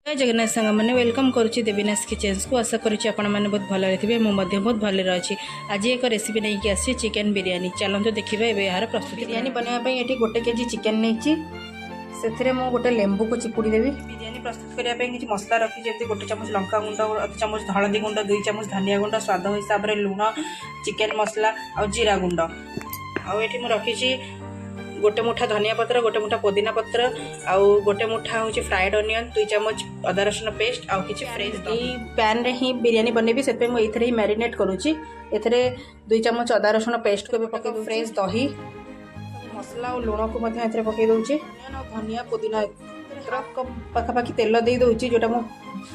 जय जगन्नाथ सांग मैंने वेलकम करुच्ची देवीनाथ किचेन्स को आशा करुच्ची आपण मैंने बहुत भल थे मुझे बहुत भल अच्छी आज एक रेसिपी नहीं कि आसी चिकेन बिरियानी चलते देखा ए यार प्रस्तुति बिरियानी बनवाई ये 1 केजी चिकेन नहीं से गोटे लेंबू को चिपुड़ी देवी बिरियानी प्रस्तुत करने किसी मसला रखी जमी 1 चामच लंका गुंड 1 चामच हलदी गुंड 2 चामच धनिया गुंड स्वाद हिसाब से लुण चिकेन मसला और जीरा गुंड आठी मुझे रखी गोटे मुठा धनिया पत्र गोटे मुठा पुदीना पत्र आउ गोटे मुठा हूँ फ्राइड अनियन 2 चामच अदा रसुण पेस्ट आउ किसी फ्रेश दही पैन रे ही बिरियानी बनैबी से मुझे ही मैरिनेट करुच्ची ए 2 चामच अदा रसुण पेस्ट को पकई फ्रेश दही मसला और लुण को पकई दूसरी धनिया पुदीना पाखापाखि तेल दे दूसरी जोटा मु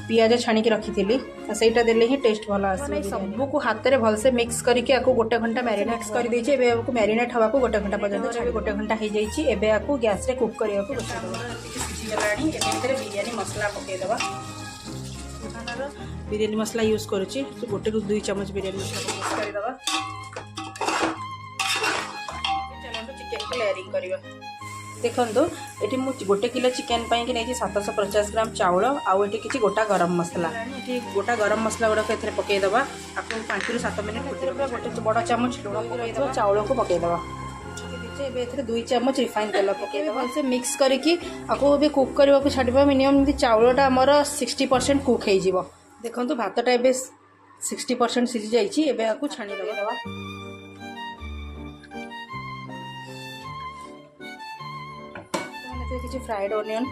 पियाज छाणिकी रखी थी सहीटा देले ही टेस्ट भल आस सब को हाथ में भलसे मिक्स करके 1 घंटा मैरिनेट कर देछि मैरिनेट हवा को 1 घंटा पर्यंत 1 घंटा हो जाइए एवं गैस रे कुक करने को सीझीगलाणी बिरियानी मसला पकईदे बिरियानी मसला यूज करुच्ची 1 ରୁ 2 चामच बिरियानी मसला मिक्स करदे चलो चिकेन को लेयरिंग करवा देखो ये मुझे 1 किलो चिकेन कि नहीं 750 ग्राम चाउल आउ ये किसी गोटा गरम मसला ये गोटा गरम मसला गुड़ाक पकईदे आपको 5 ରୁ 7 मिनट गोटे बड़ चामच लुण पकईदे चाउल को पकईदे 2 चामच रिफाइन तेल पकईदे भलसे मिक्स करके आपको भी कुक करने को छाड़ा मिनिमम चाउलटा आमर 60% कुक हो देखो भातटा ए 60% सीझी जाइए आपको छाणीदे किसी फ्राइड अनियन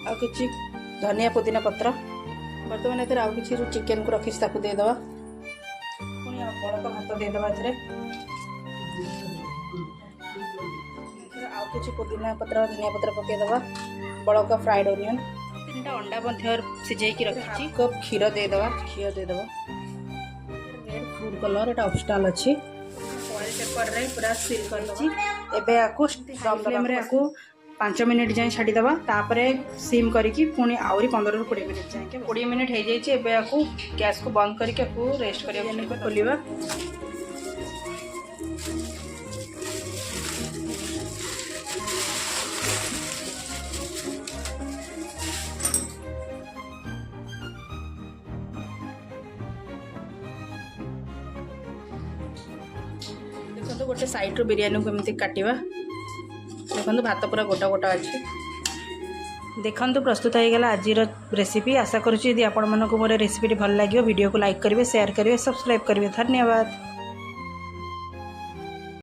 आ किसी धनिया पुदीना पत्र बर्तमान एथेर आउ किसी चिकेन को रखी देदेबा पुणी बड़क भात देदेबा आउ किसी पुदीना पत्र धनिया पत्र पकईदेबा बड़क फ्राइड अनियन 3टा अंडा मध्य सिझाई रखी कप क्षीर देदेबा रेड फूड कलर एटा ऑप्शनल अच्छी ऑयल पेपर रे पूरा सील करछि एबे आको कम फ्लेम रे आको 5 मिनट जाए छाड़ीदे तापर सिम करके पुणी आहरी 15 ରୁ 20 मिनट जाए 20 मिनट हो जाइए एबे आको गैस को बंद करके आपको रेस्ट करके खोलिबा देखो गोटे साइड रू बिरियानी को एमती काटिबा देखो भात पूरा गोटा गोटा अच्छे देखो प्रस्तुत हो गला आज रेसिपी आशा करुँची यदि आपण मानक मोर रेसिपी भल लगे वीडियो को लाइक करेंगे शेयर करेंगे सब्सक्राइब करेंगे धन्यवाद।